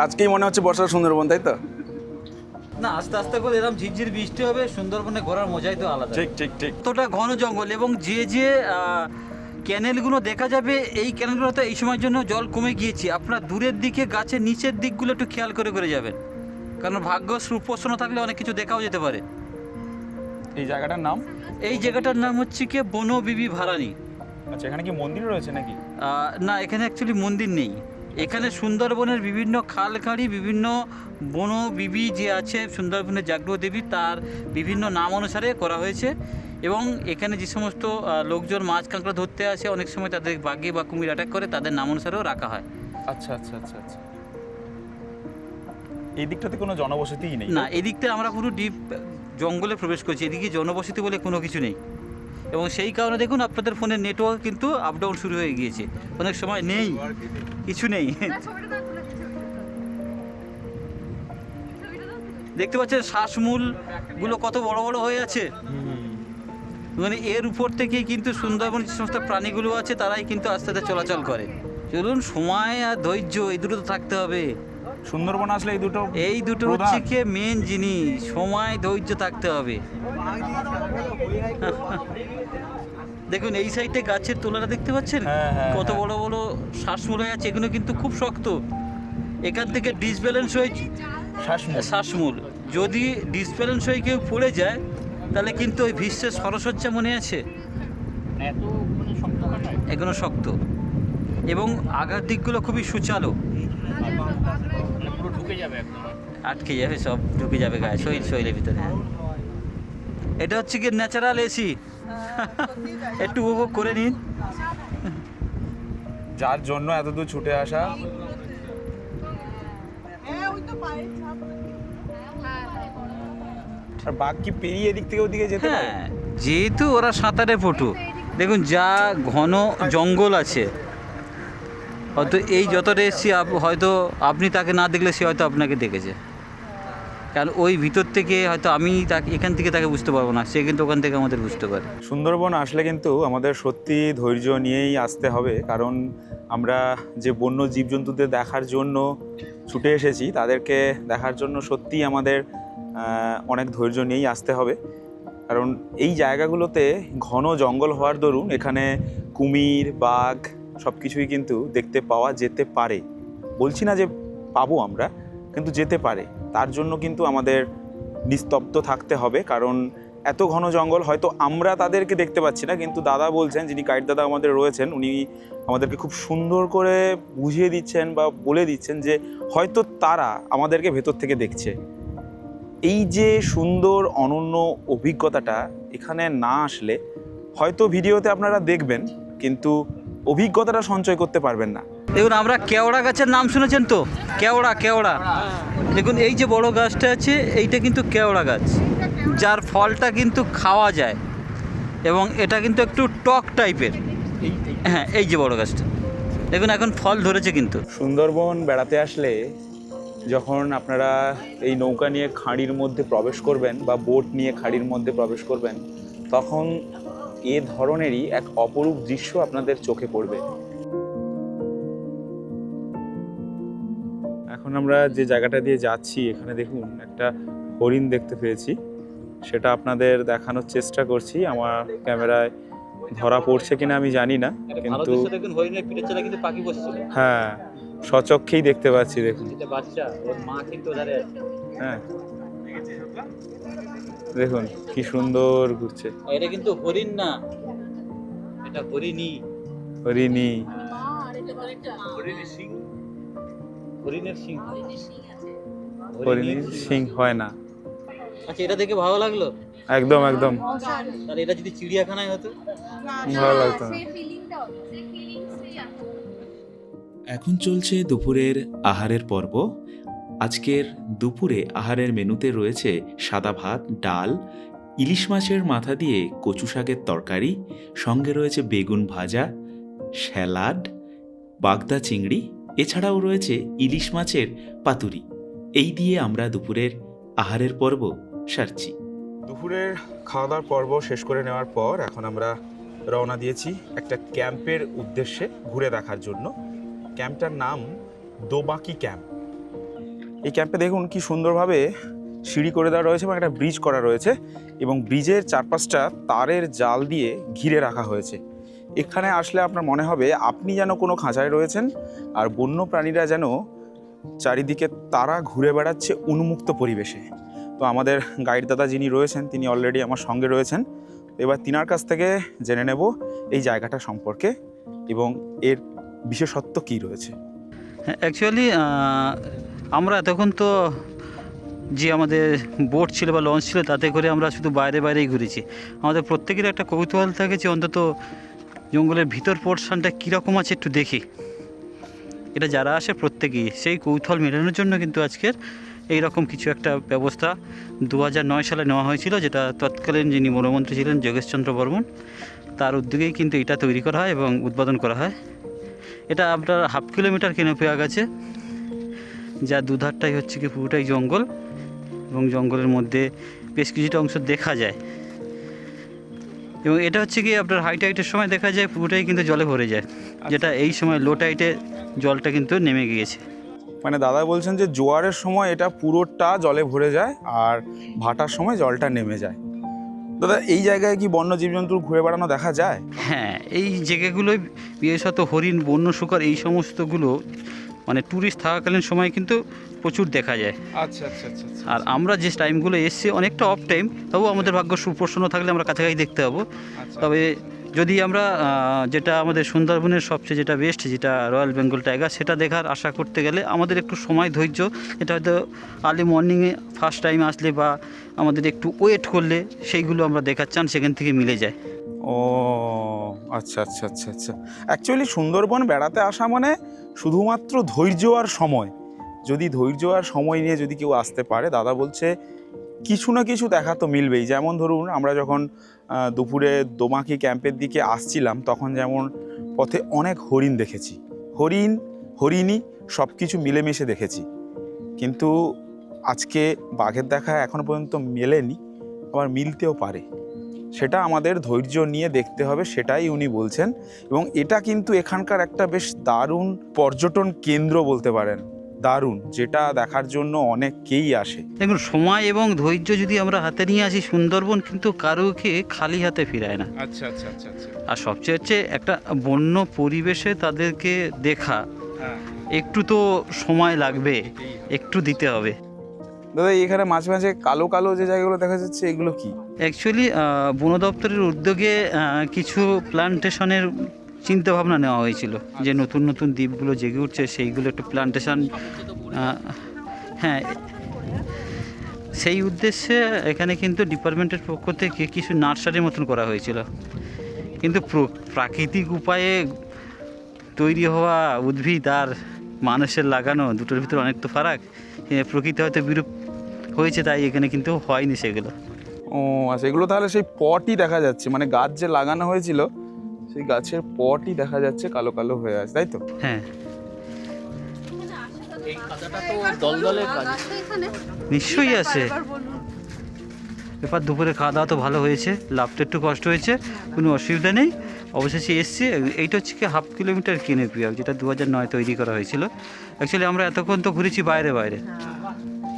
আজকেই মনে হচ্ছে বর্ষার সুন্দরবন, তাই তো? না, আস্তে আস্তে করে এরকম ঝিরঝির বৃষ্টি হবে, সুন্দরবনে ঘোরার মজাই তো আলাদা। ঠিক ঠিক ঠিক। এতটা ঘন জঙ্গল, এবং যে ক্যানেলগুলো দেখা যাবে, এই ক্যানেলগুলোতে এই সময়ের জন্য জল কমে গিয়েছে। আপনার দূরের দিকে গাছের নিচের দিকগুলো একটু খেয়াল করে যাবেন, কারণ ভাগ্য সুপ্রসন্ন থাকলে অনেক কিছু দেখাও যেতে পারে। এই জায়গাটার নাম? এই জায়গাটার নাম হচ্ছে কি বনবিবি ভারানি। আচ্ছা, এখানে কি মন্দির রয়েছে নাকি? না, এখানে অ্যাকচুয়ালি মন্দির নেই। এখানে সুন্দরবনের বিভিন্ন খালখাড়ি, বিভিন্ন বনবিবি যে আছে সুন্দরবনের জাগ্রত দেবী, তার বিভিন্ন নাম অনুসারে করা হয়েছে। এবং এখানে যে সমস্ত লোকজন মাছ কাঁকড়া ধরতে আসে, অনেক সময় তাদের বাঘে বা কুমির অ্যাটাক করে, তাদের নাম অনুসারেও রাখা হয়। আচ্ছা আচ্ছা আচ্ছা আচ্ছা। এই দিকটাতে কোনো জনবসতিই নেই? না, এদিকটা আমরা পুরো ডিপ জঙ্গলে প্রবেশ করছি, এদিকে জনবসতি বলে কোনো কিছু নেই। এবং সেই কারণে দেখুন আপনাদের ফোনের নেটওয়ার্ক কিন্তু আপ ডাউন শুরু হয়ে গিয়েছে, অনেক সময় নেই, কিছু নেই। দেখতে পাচ্ছেন শ্বাসমূলগুলো কত বড় বড় হয়ে আছে, মানে এর উপর থেকেই কিন্তু সুন্দরবন যে সমস্ত প্রাণীগুলো আছে তারাই কিন্তু আস্তে আস্তে চলাচল করে। চলুন, সময় আর ধৈর্য এই দুটো তো থাকতে হবে। সুন্দরবন আসলে এই দুটো হচ্ছে কি মেন জিনিস, সময় ধৈর্য থাকতে হবে। দেখুন এই সাইডে গাছের তোলাটা দেখতে পাচ্ছেন, কত বড় বড় শ্বাসমূল হয়ে আছে। এগুলো কিন্তু খুব শক্ত, এখান থেকে ডিসব্যালেন্স হয়ে শ্বাসমূল যদি ডিসব্যালেন্স হয়ে কেউ পড়ে যায় তাহলে কিন্তু ওই ভীষ্মের সরসজ্জা মনে আছে, এগুলো শক্ত এবং আঘাত দিকগুলো খুবই সুচালো, পুরো ঢুকে যাবে একদম, আটকে যাবে, সব ঢুকে যাবে গায়ে, শরীরের ভিতরে। এটা হচ্ছে কি ন্যাচারাল এসি, একটু উপভোগ করে নিন। যার জন্য এত দূর ছুটে আসা। আর বাঘ কি পেরিয়ে এদিক থেকে ওদিকে যেতে পারে? হ্যাঁ, যেহেতু ওরা সাঁতারে পটু, দেখুন যা ঘন জঙ্গল আছে, হয়তো এই যতটা এসছি হয়তো আপনি তাকে না দেখলে সে হয়তো আপনাকে দেখেছে, কারণ ওই ভিতর থেকে হয়তো আমি তাকে এখান থেকে তাকে বুঝতে পারবো না, সে কিন্তু ওখান থেকে আমাদের বুঝতে পারে। সুন্দরবন আসলে কিন্তু আমাদের সত্যি ধৈর্য নিয়েই আসতে হবে, কারণ আমরা যে বন্য জীবজন্তুদের দেখার জন্য ছুটে এসেছি তাদেরকে দেখার জন্য সত্যিই আমাদের অনেক ধৈর্য নিয়েই আসতে হবে। কারণ এই জায়গাগুলোতে ঘন জঙ্গল হওয়ার দরুন এখানে কুমির, বাঘ সব কিছুই কিন্তু দেখতে পাওয়া যেতে পারে। বলছি না যে পাবো আমরা, কিন্তু যেতে পারে। তার জন্য কিন্তু আমাদের নিস্তব্ধ থাকতে হবে, কারণ এত ঘন জঙ্গল হয়তো আমরা তাদেরকে দেখতে পাচ্ছি না, কিন্তু দাদা বলছেন, যিনি গাইড দাদা আমাদের রয়েছেন, উনি আমাদেরকে খুব সুন্দর করে বুঝিয়ে দিচ্ছেন বা বলে দিচ্ছেন যে হয়তো তারা আমাদেরকে ভেতর থেকে দেখছে। এই যে সুন্দর অনন্য অভিজ্ঞতাটা এখানে না আসলে হয়তো ভিডিওতে আপনারা দেখবেন, কিন্তু অভিজ্ঞতাটা সঞ্চয় করতে পারবেন না। দেখুন আমরা কেওড়া গাছের নাম শুনেছেন তো, কেওড়া দেখুন এই যে বড় গাছটা আছে এইটা কিন্তু কেওড়া গাছ, যার ফলটা কিন্তু খাওয়া যায় এবং এটা কিন্তু একটু টক টাইপের। হ্যাঁ, এই যে বড় গাছটা দেখুন এখন ফল ধরেছে। কিন্তু সুন্দরবন বেড়াতে আসলে যখন আপনারা এই নৌকা নিয়ে খাঁড়ির মধ্যে প্রবেশ করবেন বা বোট নিয়ে খাঁড়ির মধ্যে প্রবেশ করবেন, তখন এ ধরনেরই এক অপরূপ দৃশ্য আপনাদের চোখে পড়বে। এখন আমরা যে জায়গাটা দিয়ে যাচ্ছি এখানে দেখুন একটা হরিণ দেখতে পেয়েছি, সেটা আপনাদের দেখানোর চেষ্টা করছি। আমার ক্যামেরায় ধরা পড়ছে কিনা আমি জানি না, কিন্তু দেখুন হরিণের পিঠের তলায় কিন্তু পাখি বসছিল। হ্যাঁ, সচক্ষেই দেখতে পাচ্ছি। দেখুন এটা বাচ্চা, ওর মা কিন্তু ধরে আছে। হ্যাঁ, দেখুন কি সুন্দর ঘুরছে। এটা কিন্তু হরিণ না, এটা হরিণী। হরিণী, হরিণের সিং, হরিণীর সিং হয় না। আচ্ছা, এটা দেখে ভালো লাগলো। একদম একদম তাহলে এটা যদি চিড়িয়াখানায় হতো ভালো লাগতো না। এখন চলছে দুপুরের আহারের পর্ব। আজকের দুপুরে আহারের মেনুতে রয়েছে সাদা ভাত, ডাল, ইলিশ মাছের মাথা দিয়ে কচু শাকের তরকারি, সঙ্গে রয়েছে বেগুন ভাজা, স্যালাড, বাগদা চিংড়ি, এছাড়াও রয়েছে ইলিশ মাছের পাতুরি। এই দিয়ে আমরা দুপুরের আহারের পর্ব সারছি। দুপুরের খাওয়া দাওয়ার পর্ব শেষ করে নেওয়ার পর এখন আমরা রওনা দিয়েছি একটা ক্যাম্পের উদ্দেশ্যে ঘুরে দেখার জন্য। ক্যাম্পটার নাম দোবাকি ক্যাম্প। এই ক্যাম্পে দেখুন কি সুন্দরভাবে সিঁড়ি করে দেওয়া রয়েছে এবং একটা ব্রিজ করা রয়েছে, এবং ব্রিজের চারপাশটা তারের জাল দিয়ে ঘিরে রাখা হয়েছে। এখানে আসলে আপনার মনে হবে আপনি যেন কোনো খাঁচায় রয়েছেন, আর বন্য প্রাণীরা যেন চারিদিকে তারা ঘুরে বেড়াচ্ছে উন্মুক্ত পরিবেশে। তো আমাদের গাইড দাদা যিনি রয়েছেন তিনি অলরেডি আমার সঙ্গে রয়েছেন। এবার তিনার কাছ থেকে জেনে নেব এই জায়গাটা সম্পর্কে এবং এর বিশেষত্ব কী রয়েছে। অ্যাকচুয়ালি আমরা এতক্ষণ তো যে আমাদের বোট ছিল বা লঞ্চ ছিল তাতে করে আমরা শুধু বাইরেই ঘুরেছি। আমাদের প্রত্যেকের একটা কৌতূহল থাকে যে অন্তত জঙ্গলের ভিতর পোর্শনটা কীরকম আছে একটু দেখি। এটা যারা আসে প্রত্যেকেই সেই কৌতূহল মেটানোর জন্য কিন্তু আজকের এই রকম কিছু একটা ব্যবস্থা 2009 সালে নেওয়া হয়েছিল, যেটা তৎকালীন যিনি বনমন্ত্রী ছিলেন যোগেশচন্দ্র বর্মন, তার উদ্যোগেই কিন্তু এটা তৈরি করা হয় এবং উদ্বোধন করা হয়। এটা আপনার 1/2 কিলোমিটার কেনোপিয়া গেছে, যা দুধারটাই হচ্ছে কি পুরোটাই জঙ্গল, এবং জঙ্গলের মধ্যে বেশ কিছুটা অংশ দেখা যায়। এবং এটা হচ্ছে কি আপনার হাই টাইটের সময় দেখা যায় পুরোটাই কিন্তু জলে ভরে যায়, যেটা এই সময় লো টাইটে জলটা কিন্তু নেমে গিয়েছে। মানে দাদা বলছেন যে জোয়ারের সময় এটা পুরোটা জলে ভরে যায় আর ভাটার সময় জলটা নেমে যায়। দাদা এই জায়গায় কি বন্য জীবজন্তু ঘুরে বেড়ানো দেখা যায়? হ্যাঁ, এই জায়গাগুলোয় বিশেষত হরিণ, বন্য শুকর এই সমস্তগুলো মানে ট্যুরিস্ট থাকাকালীন সময় কিন্তু প্রচুর দেখা যায়। আচ্ছা আচ্ছা আচ্ছা আচ্ছা। আর আমরা যে টাইমগুলো এসছি অনেকটা অফ টাইম, তবু আমাদের ভাগ্য সুপ্রসন্ন থাকলে আমরা কাছাকাছি দেখতে পাবো। তবে যদি আমরা যেটা আমাদের সুন্দরবনের সবচেয়ে যেটা বেস্ট, যেটা রয়্যাল বেঙ্গল টাইগার, সেটা দেখার আশা করতে গেলে আমাদের একটু সময় ধৈর্য, এটা হয়তো আর্লি মর্নিংয়ে ফার্স্ট টাইম আসলে বা আমাদের একটু ওয়েট করলে সেইগুলো আমরা দেখার চান সেখান থেকে মিলে যায়। ও আচ্ছা আচ্ছা আচ্ছা আচ্ছা। অ্যাকচুয়ালি সুন্দরবন বেড়াতে আসা মানে শুধুমাত্র ধৈর্য আর সময়। যদি ধৈর্য আর সময় নিয়ে যদি কেউ আসতে পারে, দাদা বলছে কিছু না কিছু দেখা তো মিলবেই। যেমন ধরুন আমরা যখন দুপুরে দোমাকি ক্যাম্পের দিকে আসছিলাম, তখন যেমন পথে অনেক হরিণ দেখেছি, হরিণী সব কিছু মিলেমিশে দেখেছি। কিন্তু আজকে বাঘের দেখা এখনো পর্যন্ত মেলেনি, আবার মিলতেও পারে। সেটা আমাদের ধৈর্য নিয়ে দেখতে হবে, সেটাই উনি বলছেন। এবং এটা কিন্তু এখানকার একটা বেশ দারুণ পর্যটন কেন্দ্র বলতে পারেন, দারুণ, যেটা দেখার জন্য অনেকেই আসে। দেখুন, সময় এবং ধৈর্য যদি আমরা হাতে নিয়ে আসি, সুন্দরবন কিন্তু কারোকে খালি হাতে ফিরায় না। আচ্ছা আচ্ছা আচ্ছা আচ্ছা। আর সবচেয়ে হচ্ছে একটা বন্য পরিবেশে তাদেরকে দেখা, একটু তো সময় লাগবে, একটু দিতে হবে। দাদা এখানে মাঝে মাঝে কালো কালো যে জায়গাগুলো দেখা যাচ্ছে, এগুলো কি? অ্যাকচুয়ালি বন দপ্তরের উদ্যোগে কিছু প্লান্টেশনের চিন্তা ভাবনা নেওয়া হয়েছিল, যে নতুন নতুন দ্বীপগুলো জেগে উঠছে সেইগুলো একটু প্লান্টেশন, হ্যাঁ, সেই উদ্দেশ্যে এখানে কিন্তু ডিপার্টমেন্টের পক্ষ থেকে কিছু নার্সারির মতন করা হয়েছিল। কিন্তু প্রাকৃতিক উপায়ে তৈরি হওয়া উদ্ভিদ আর মানুষের লাগানো দুটোর ভিতরে অনেক তো ফারাক। প্রকৃতি হয়তো বিরূপ হয়েছে, তাই এখানে কিন্তু হয়নি সেগুলো। ও আচ্ছা, এগুলো তাহলে সেই পটই দেখা যাচ্ছে, মানে গাছ যে লাগানো হয়েছিল সেই গাছের পটই দেখা যাচ্ছে কালো কালো হয়ে আছে, তাই তো? হ্যাঁ, এই কাদাটা তো দলদলে কাদা। নিশ্চয়ই আছে। এবার দুপুরে খাওয়া দাওয়া তো ভালো হয়েছে, লাভটা একটু কষ্ট হয়েছে, কোনো অসুবিধা নেই। অবশেষে এসছি। এইটা হচ্ছে কি 1/2 কিলোমিটার কেনেপিয়া, যেটা 2009 তৈরি করা হয়েছিল। অ্যাকচুয়ালি আমরা এতক্ষণ তো ঘুরেছি বাইরে বাইরে,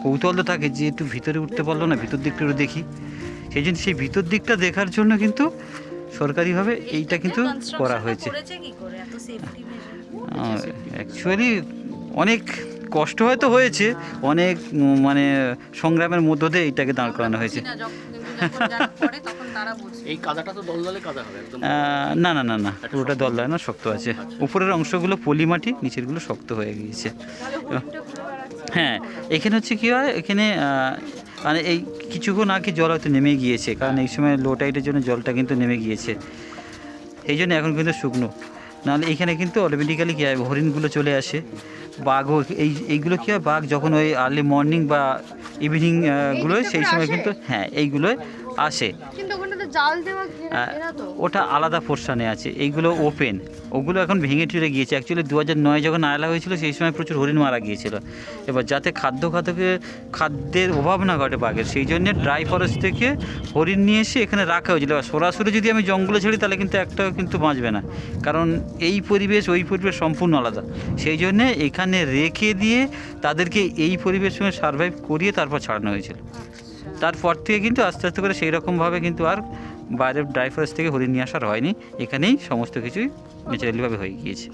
কৌতূহল তো থাকে যে একটু ভিতরে উঠতে পারলো না, ভিতর দিকটা একটু দেখি। সেই জন্য সেই ভিতর দিকটা দেখার জন্য কিন্তু সরকারিভাবে এইটা কিন্তু করা হয়েছে। অ্যাকচুয়ালি অনেক কষ্ট হয়তো হয়েছে, অনেক মানে সংগ্রামের মধ্য দিয়ে এইটাকে দাঁড় করানো হয়েছে। এই কাদাটা তো দলদলে কাদা হবে একদম। না না না না, পুরোটা দলদায় না, শক্ত আছে। উপরের অংশগুলো পলি মাটি, নিচেরগুলো শক্ত হয়ে গিয়েছে। হ্যাঁ, এখানে হচ্ছে কী হয়, এখানে মানে এই কিছুক্ষণ আগে জল হয়তো নেমে গিয়েছে, কারণ এই সময় লো টাইডের জন্য জলটা কিন্তু নেমে গিয়েছে, এই জন্য এখন কিন্তু শুকনো। নাহলে এইখানে কিন্তু অটোমেটিক্যালি কী হয়, হরিণগুলো চলে আসে, বাঘও এইগুলো কী হয়, বাঘ যখন ওই আর্লি মর্নিং বা ইভিনিং গুলোয়, সেই সময় কিন্তু হ্যাঁ এইগুলোয় আসে। ওটা আলাদা পোর্শনে আছে, এইগুলো ওপেন, ওগুলো এখন ভেঙে টুরে গিয়েছে। অ্যাকচুয়ালি 2009 যখন আয়লা হয়েছিল সেই সময় প্রচুর হরিণ মারা গিয়েছিল। এবার যাতে খাদ্যের অভাব না ঘটে বাঘের, সেই জন্য ড্রাই ফরেস্ট থেকে হরিণ নিয়ে এসে এখানে রাখা হয়েছিল। এবার সরাসরি যদি আমি জঙ্গলে ছেড়ি তাহলে কিন্তু একটাও কিন্তু বাঁচবে না, কারণ এই পরিবেশ ওই পরিবেশ সম্পূর্ণ আলাদা। সেই জন্যে এখানে রেখে দিয়ে তাদেরকে এই পরিবেশের সঙ্গে সারভাইভ করিয়ে তারপর ছাড়ানো হয়েছিল। তারপর থেকে কিন্তু আস্তে আস্তে করে সেই রকমভাবে কিন্তু আর বাইরের ড্রাই ফরেস্ট থেকে হরিণ নিয়ে আসার হয়নি, এখানেই সমস্ত কিছুই ন্যাচারালিভাবে হয়ে গিয়েছে।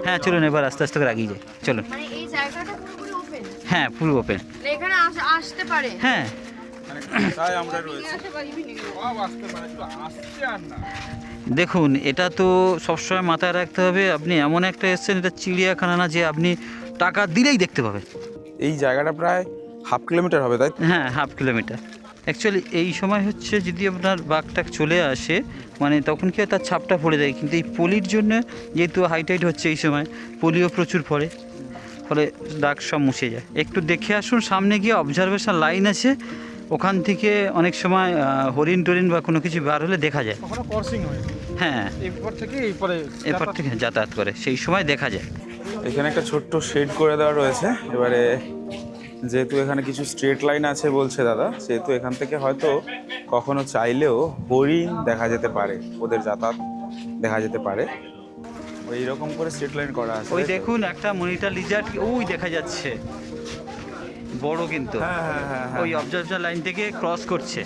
হ্যাঁ চলুন, এবার আস্তে আস্তে করে এগিয়ে যাই, চলুন। হ্যাঁ পুরো ওপেন, হ্যাঁ। দেখুন, এটা তো সবসময় মাথায় রাখতে হবে, আপনি এমন একটা এসছেন, এটা চিড়িয়াখানা না যে আপনি টাকা দিলেই দেখতে পাবেন। এই জায়গাটা প্রায় 1/2 কিলোমিটার হবে, তাই? হ্যাঁ, 1/2 কিলোমিটার। অ্যাকচুয়ালি এই সময় হচ্ছে যদি আপনার বাঘটা চলে আসে, মানে তখন কি হয়, তার ছাপটা পড়ে যায়। কিন্তু এই পলির জন্য, যেহেতু হাইটাইট হচ্ছে এই সময়, পলিও প্রচুর পড়ে, ফলে দাগ সব মুছে যায়। একটু দেখে আসুন, সামনে গিয়ে অবজারভেশন লাইন আছে, ওখান থেকে অনেক সময় হরিণ টরিণ বা কোনো কিছু বার হলে দেখা যায়। হ্যাঁ, এরপর থেকে যাতায়াত করে, সেই সময় দেখা যায়। এখানে একটা ছোট্ট শেড করে দেওয়া রয়েছে। এবারে যেহেতু এখানে কিছু স্ট্রেট লাইন আছে বলছে দাদা, সেহেতু এখান থেকে হয়তো কখনো চাইলেও হরিণ দেখা যেতে পারে, ওদের যাতায়াত দেখা যেতে পারে। ওই রকম করে স্ট্রেট লাইন করা আছে। ওই দেখুন, একটা মনিটর লিজার্ড ওই দেখা যাচ্ছে, বড় কিন্তু ওই অবজারভেশন লাইন থেকে ক্রস করছে।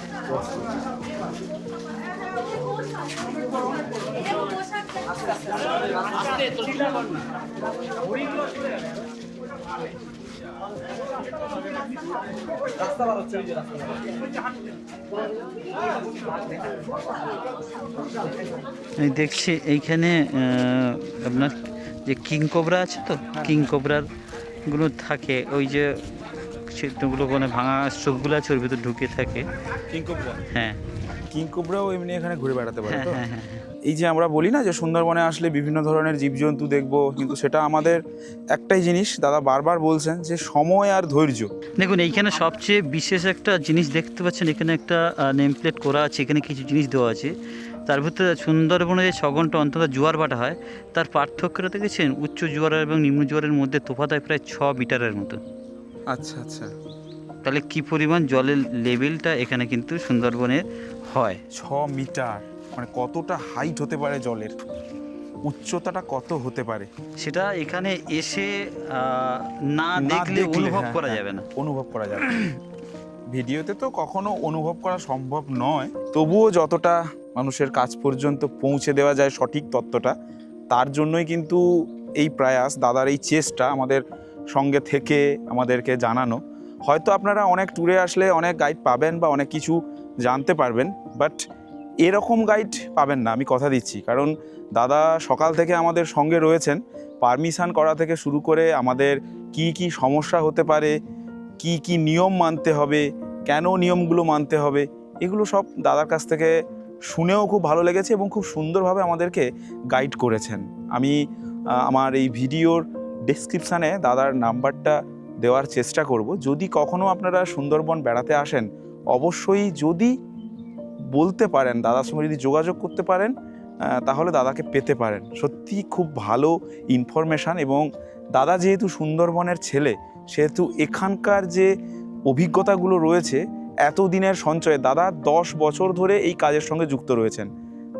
আমি দেখছি এইখানে আপনার যে কিং কোবরা আছে, তো কিং কোবরার গুলো থাকে, ওই যে চিত্রগুলো মানে ভাঙা চোখগুলো আছে ওর ভিতর ঢুকে থাকে। কিং কোবরা, হ্যাঁ কিং কোবরাও এমনি এখানে ঘুরে বেড়াতে পারে হ্যাঁ তো? হ্যাঁ হ্যাঁ। এই যে আমরা বলি না যে সুন্দরবনে আসলে বিভিন্ন ধরনের জীবজন্তু দেখবো, কিন্তু সেটা আমাদের একটাই জিনিস দাদা বারবার বলছেন যে সময় আর ধৈর্য। দেখুন এইখানে সবচেয়ে বিশেষ একটা জিনিস দেখতে পাচ্ছেন, এখানে একটা নেম প্লেট করা আছে, এখানে কিছু জিনিস দেওয়া আছে। তার ভিতরে সুন্দরবনে যে 6 ঘন্টা অন্তত জোয়ার ভাটা হয়, তার পার্থক্যটা দেখেছেন? উচ্চ জোয়ার এবং নিম্ন জোয়ারের মধ্যে তফাৎ হয় প্রায় 6 মিটারের মতো। আচ্ছা আচ্ছা, তাহলে কি পরিমাণ জলের লেভেলটা এখানে কিন্তু সুন্দরবনে হয়। 6 মিটার মানে কতটা হাইট হতে পারে জলের, উচ্চতাটা কত হতে পারে সেটা এখানে এসে না দেখলে অনুভব হ্যাঁ, করা হ্যাঁ, যাবে না। অনুভব করা যাবে না। ভিডিওতে তো কখনো অনুভব করা সম্ভব নয়, তবুও যতটা মানুষের কাছ পর্যন্ত পৌঁছে দেওয়া যায় সঠিক তত্ত্বটা, তার জন্যই কিন্তু এই প্রয়াস, দাদার এই চেষ্টা আমাদের সঙ্গে থেকে আমাদেরকে জানানো। হয়তো আপনারা অনেক ট্যুরে আসলে অনেক গাইড পাবেন বা অনেক কিছু জানতে পারবেন, বাট এরকম গাইড পাবেন না, আমি কথা দিচ্ছি। কারণ দাদা সকাল থেকে আমাদের সঙ্গে রয়েছেন, পারমিশন করা থেকে শুরু করে আমাদের কি কি সমস্যা হতে পারে, কি কি নিয়ম মানতে হবে, কেন নিয়মগুলো মানতে হবে, এগুলো সব দাদার কাছ থেকে শুনেও খুব ভালো লেগেছে এবং খুব সুন্দরভাবে আমাদেরকে গাইড করেছেন। আমি আমার এই ভিডিওর ডেসক্রিপশানে দাদার নাম্বারটা দেওয়ার চেষ্টা করব। যদি কখনও আপনারা সুন্দরবন বেড়াতে আসেন, অবশ্যই যদি বলতে পারেন, দাদার সঙ্গে যদি যোগাযোগ করতে পারেন, তাহলে দাদাকে পেতে পারেন। সত্যি খুব ভালো ইনফরমেশান, এবং দাদা যেহেতু সুন্দরবনের ছেলে, সেহেতু এখানকার যে অভিজ্ঞতাগুলো রয়েছে এতদিনের সঞ্চয়ে, দাদা 10 বছর ধরে এই কাজের সঙ্গে যুক্ত রয়েছেন,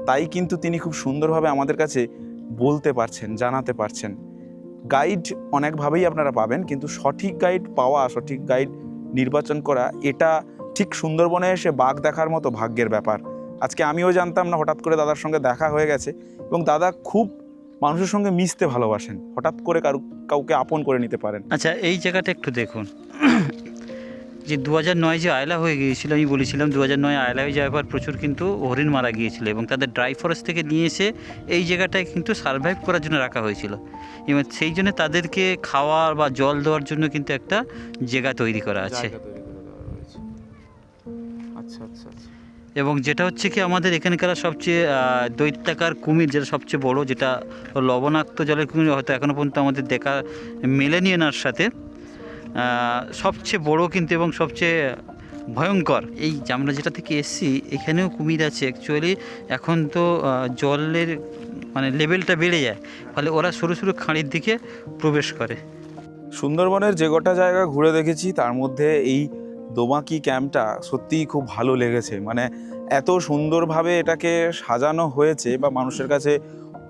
তাই কিন্তু তিনি খুব সুন্দরভাবে আমাদের কাছে বলতে পারছেন, জানাতে পারছেন। গাইড অনেকভাবেই আপনারা পাবেন, কিন্তু সঠিক গাইড পাওয়া, সঠিক গাইড নির্বাচন করা, এটা ঠিক সুন্দরবনে এসে বাঘ দেখার মতো ভাগ্যের ব্যাপার। আজকে আমিও জানতাম না, হঠাৎ করে দাদার সঙ্গে দেখা হয়ে গেছে, এবং দাদা খুব মানুষের সঙ্গে মিশতে ভালোবাসেন, হঠাৎ করে কাউকে আপন করে নিতে পারেন। আচ্ছা এই জায়গাটা একটু দেখুন, যে 2009 যে আয়লা হয়ে গিয়েছিল, আমি বলেছিলাম 2009 আয়লা হয়ে যাওয়ার পর প্রচুর কিন্তু হরিণ মারা গিয়েছিল, এবং তাদের ড্রাই ফরেস্ট থেকে নিয়ে এসে এই জায়গাটায় কিন্তু সারভাইভ করার জন্য রাখা হয়েছিল, এবং সেই জন্য তাদেরকে খাওয়ার বা জল দেওয়ার জন্য কিন্তু একটা জায়গা তৈরি করা আছে। আচ্ছা আচ্ছা আচ্ছা। এবং যেটা হচ্ছে কি আমাদের এখানকার সবচেয়ে দৈত্যাকার কুমির, যেটা সবচেয়ে বড়, যেটা লবণাক্ত জলের কুমির হয়তো এখনও পর্যন্ত আমাদের দেখা মেলেনি এনার সাথে, সবচেয়ে বড় কিন্তু এবং সবচেয়ে ভয়ঙ্কর। এই আমরা যেটা থেকে এসছি এখানেও কুমির আছে অ্যাকচুয়ালি। এখন তো জলের মানে লেভেলটা বেড়ে যায়, ফলে ওরা সরু সরু খাঁড়ির দিকে প্রবেশ করে। সুন্দরবনের যে গোটা জায়গা ঘুরে দেখেছি, তার মধ্যে এই দোমাকি ক্যাম্পটা সত্যিই খুব ভালো লেগেছে। মানে এত সুন্দরভাবে এটাকে সাজানো হয়েছে বা মানুষের কাছে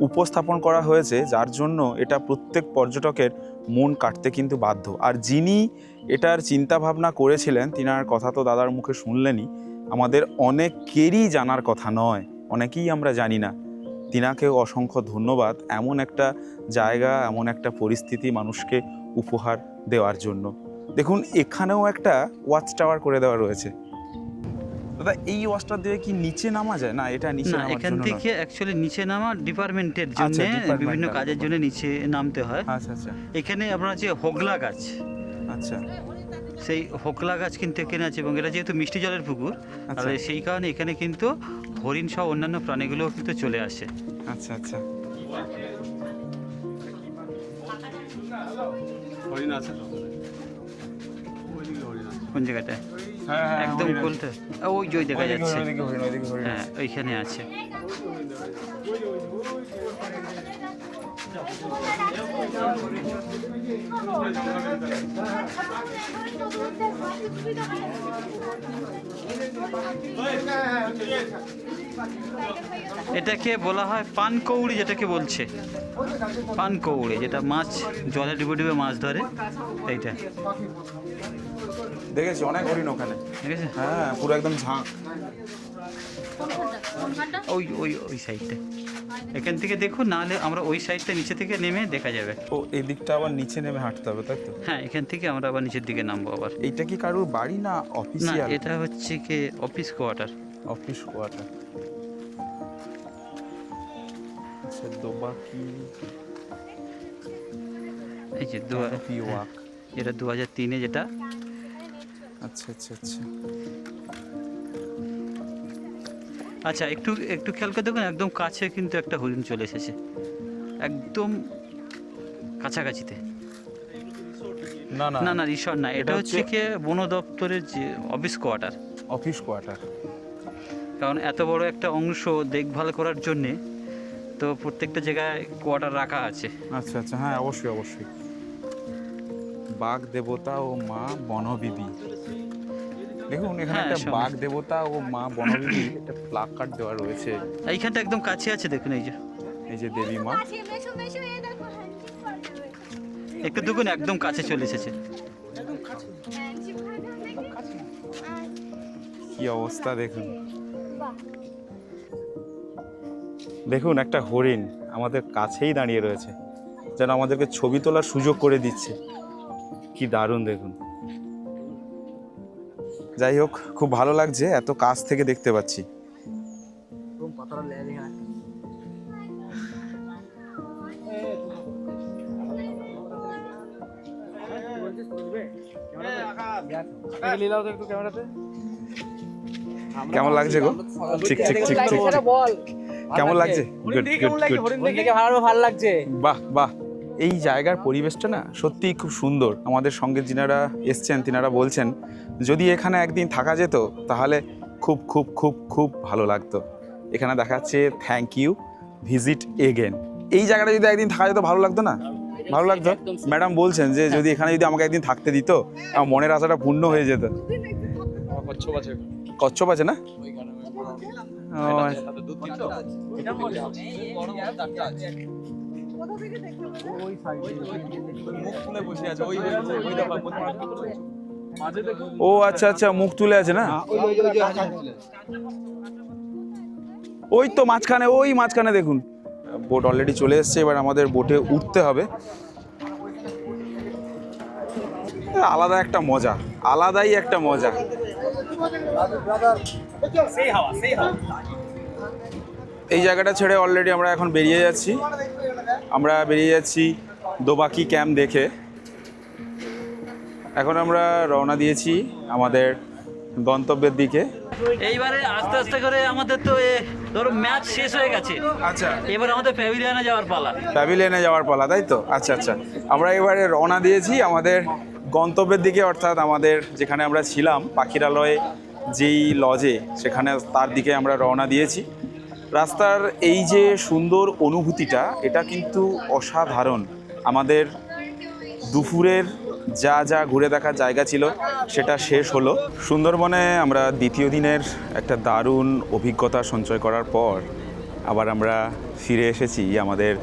উপস্থাপন করা হয়েছে, যার জন্য এটা প্রত্যেক পর্যটকের মন কাটতে কিন্তু বাধ্য। আর যিনি এটার চিন্তা ভাবনা করেছিলেন, তিনার কথা তো দাদার মুখে শুনলেনই, আমাদের অনেকেরই জানার কথা নয়, অনেকেই আমরা জানি না। তিনাকেও অসংখ্য ধন্যবাদ এমন একটা জায়গা, এমন একটা পরিস্থিতি মানুষকে উপহার দেওয়ার জন্য। দেখুন এখানেও একটা ওয়াচ টাওয়ার করে দেওয়া রয়েছে। দাদা এই ওয়াচটা দিয়ে কি নিচে নামা যায়? না, এটা নিচে না, নামার এখান জন্য থেকে অ্যাকচুয়ালি নিচে নামা ডিপার্টমেন্টের জন্য, ডিপার্টমেন্টাল বিভিন্ন কাজের জন্য নিচে নামতে হয়। আচ্ছা আচ্ছা এখানে আপনার যে হোগলা গাছ, আচ্ছা সেই হোগলা গাছ কিন্তু এখানে আছে, এবং এটা যেহেতু মিষ্টি জলের পুকুর, আচ্ছা তাহলে সেই কারণে এখানে কিন্তু হরিণ সহ অন্যান্য প্রাণীগুলোও কিন্তু চলে আসে। আচ্ছা আচ্ছা। হরিণ আছে তো, ওইদিকে হরিণ আছে। কোন জায়গাটায়? হ্যাঁ হ্যাঁ, একদম হরিণ আছে। কোলটা ওই যে দেখা ওইদিকে যাচ্ছে। ওইদিকে হরিণ, ওইদিকে হরিণ হ্যাঁ আছে। ওইখানে আছে। এটাকে বলা হয় পানকৌড়ি, যেটাকে বলছে পানকৌড়ি, যেটা মাছ জলে ডুবে ডুবে মাছ ধরে, এইটা। দেখেছি অনেক হরিণ ওখানে। ঠিক আছে, হ্যাঁ, পুরো একদম ঝাঁক। ওই ওই ওই সাইডটা এখান থেকে দেখুন, নাহলে আমরা ওই সাইডটা নিচে থেকে নেমে দেখা যাবে। ও, এই দিকটা আবার নিচে নেমে হাঁটতে হবে, তাই তো? হ্যাঁ, এখান থেকে আমরা আবার নিচের দিকে নামবো আবার। এইটা কি কারোর বাড়ি না না, অফিসিয়াল? এটা হচ্ছে কি অফিস কোয়ার্টার। Office quarter. আচ্ছা, দোবাকি এই যে ক্যানোপি ওয়াক। এটা 2003-এ যেটা। আচ্ছা আচ্ছা আচ্ছা। আচ্ছা, একটু একটু খেয়াল করে দেখুন, একদম কাছে কিন্তু একটা হরিণ চলে এসেছে, একদম কাছাকাছিতে। না না না না, রিসর্ট না, এটা হচ্ছে কি বন দপ্তরের যে অফিস কোয়ার্টার। Office quarter. কারণ এত বড় একটা অংশ দেখভাল করার জন্যে তো প্রত্যেকটা জায়গায় কোয়ার্টার রাখা আছে। আচ্ছা আচ্ছা, হ্যাঁ অবশ্যই অবশ্যই। বাঘ দেবতা ও মা বনবিবি। দেখুন এখানে হ্যাঁ, একটা সব। বাঘ দেবতা ও মা বনবিবি একটা প্লাক কার্ড দেওয়া রয়েছে। এইখানটা একদম কাছে আছে, দেখুন এই যে এই যে দেবী মা। একটু দেখুন, একদম কাছে চলে এসেছে। কি অবস্থা দেখুন। দেখুন একটা হরিণ আমাদের কাছেই দাঁড়িয়ে রয়েছে, যেন আমাদেরকে ছবি তোলার সুযোগ করে দিচ্ছে। কি দারুণ দেখুন। যাই হোক, খুব ভালো লাগছে, এত কাছ থেকে দেখতে পাচ্ছি। কেমন লাগছে গো? ঠিক ঠিক ঠিক ঠিক। কেমন লাগছে? Good good good. ভালো লাগছে। বাহ বাহ। এই জায়গার পরিবেশটা না সত্যিই খুব সুন্দর। আমাদের সঙ্গে যিনারা এসছেন তিনারা বলছেন যদি এখানে একদিন থাকা যেত তাহলে খুব খুব খুব খুব ভালো লাগতো। এখানে দেখাচ্ছে থ্যাংক ইউ, ভিজিট এগেন। এই জায়গাটা যদি একদিন থাকা যেত ভালো লাগতো না? ভালো লাগতো। ম্যাডাম বলছেন যে যদি এখানে যদি আমাকে একদিন থাকতে দিত আমার মনের আশাটা পূর্ণ হয়ে যেত। কচ্ছপ আছে না? ও, ও আচ্ছা আচ্ছা, মুখ তুলে আছে না? ওই তো মাঝখানে, ওই মাঝখানে দেখুন বোট অলরেডি চলে এসছে। এবার আমাদের বোটে উঠতে হবে। আলাদা একটা মজা, আলাদাই একটা মজা। এই জায়গাটা ছেড়ে অলরেডি আমরা এখন বেরিয়ে যাচ্ছি। আমরা বেরিয়ে যাচ্ছি দোবাকি ক্যাম্প দেখে। এখন আমরা রওনা দিয়েছি আমাদের গন্তব্যের দিকে। এইবারে আস্তে আস্তে করে আমাদের তো ধরো ম্যাচ শেষ হয়ে গেছে। আচ্ছা, এবার আমাদের প্যাভিলিয়নে যাওয়ার পালা। প্যাভিলিয়নে যাওয়ার পালা, তাই তো? আচ্ছা আচ্ছা, আমরা এবারে রওনা দিয়েছি আমাদের গন্তব্যের দিকে, অর্থাৎ আমাদের যেখানে আমরা ছিলাম পাখিরালয়ে যেই লজে, সেখানে তার দিকে আমরা রওনা দিয়েছি। রাস্তার এই যে সুন্দর অনুভূতিটা, এটা কিন্তু অসাধারণ। আমাদের দুপুরের যা যা ঘুরে দেখার জায়গা ছিল সেটা শেষ হলো। সুন্দরবনে আমরা দ্বিতীয় দিনের একটা দারুণ অভিজ্ঞতা সঞ্চয় করার পর আবার আমরা ফিরে এসেছি আমাদের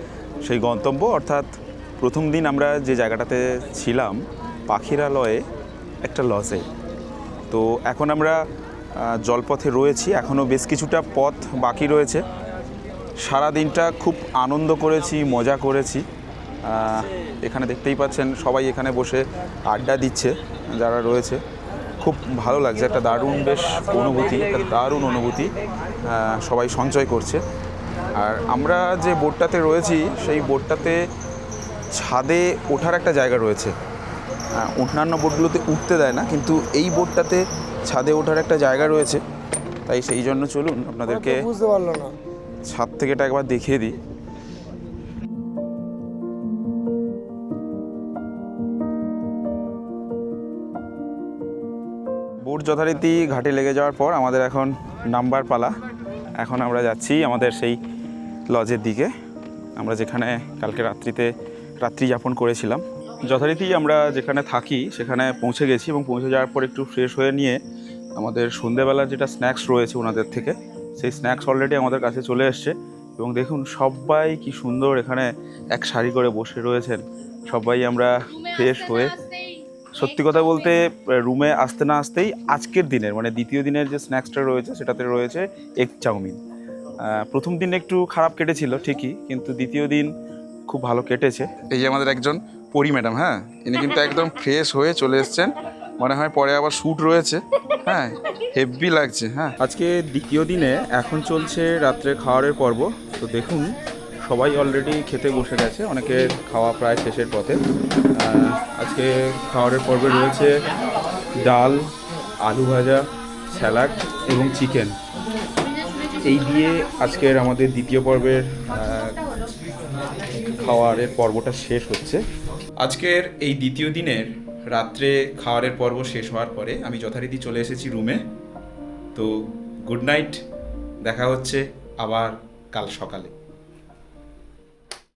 সেই গন্তব্য, অর্থাৎ প্রথম দিন আমরা যে জায়গাটাতে ছিলাম পাখিরালয়ে একটা লজে। তো এখন আমরা জলপথে রয়েছি, এখনও বেশ কিছুটা পথ বাকি রয়েছে। সারা দিনটা খুব আনন্দ করেছি, মজা করেছি। এখানে দেখতেই পাচ্ছেন সবাই এখানে বসে আড্ডা দিচ্ছে যারা রয়েছে। খুব ভালো লাগছে, একটা দারুণ বেশ অনুভূতি, একটা দারুণ অনুভূতি সবাই সঞ্চয় করছে। আর আমরা যে বোটটাতে রয়েছি সেই বোটটাতে ছাদে ওঠার একটা জায়গা রয়েছে। অন্যান্য বোটগুলোতে উঠতে দেয় না, কিন্তু এই বোটটাতে ছাদে ওঠার একটা জায়গা রয়েছে। তাই সেই জন্য চলুন আপনাদেরকে বুঝতে পারলো না, ছাদ থেকে এটা একবার দেখিয়ে দিই। বোট যথারীতি ঘাটে লেগে যাওয়ার পর আমাদের এখন নাম্বার পালা। এখন আমরা যাচ্ছি আমাদের সেই লজের দিকে, আমরা যেখানে কালকে রাত্রি যাপন করেছিলাম। যথারীতি আমরা যেখানে থাকি সেখানে পৌঁছে গেছি এবং পৌঁছে যাওয়ার পর একটু ফ্রেশ হয়ে নিয়ে আমাদের সন্ধ্যেবেলার যেটা স্ন্যাক্স রয়েছে ওনাদের থেকে, সেই স্ন্যাক্স অলরেডি আমাদের কাছে চলে এসছে। এবং দেখুন সবাই কি সুন্দর এখানে এক সারি করে বসে রয়েছেন। সবাই আমরা ফ্রেশ হয়ে সত্যি কথা বলতে রুমে আসতে না আসতেই আজকের দিনের মানে দ্বিতীয় দিনের যে স্ন্যাক্সটা রয়েছে সেটাতে রয়েছে এগ চাউমিন। প্রথম দিন একটু খারাপ কেটেছিল ঠিকই, কিন্তু দ্বিতীয় দিন খুব ভালো কেটেছে। এই যে আমাদের একজন পরি ম্যাডাম, হ্যাঁ, ইনি কিন্তু একদম ফ্রেশ হয়ে চলে এসছেন, মনে হয় পরে আবার শ্যুট রয়েছে। হ্যাঁ, হেভি লাগছে। হ্যাঁ, আজকে দ্বিতীয় দিনে এখন চলছে রাত্রে খাওয়ারের পর্ব। তো দেখুন সবাই অলরেডি খেতে বসে গেছে, অনেকের খাওয়া প্রায় শেষের পথে। আজকে খাওয়ারের পর্বে রয়েছে ডাল, আলু ভাজা, স্যালাড এবং চিকেন। এই দিয়ে আজকের আমাদের দ্বিতীয় পর্বের খাওয়ারের পর্বটা শেষ হচ্ছে। আজকের এই দ্বিতীয় দিনের রাত্রে খাওয়ারের পর্ব শেষ হওয়ার পরে আমি যথারীতি চলে এসেছি রুমে। তো গুড নাইট, দেখা হচ্ছে আবার কাল সকালে।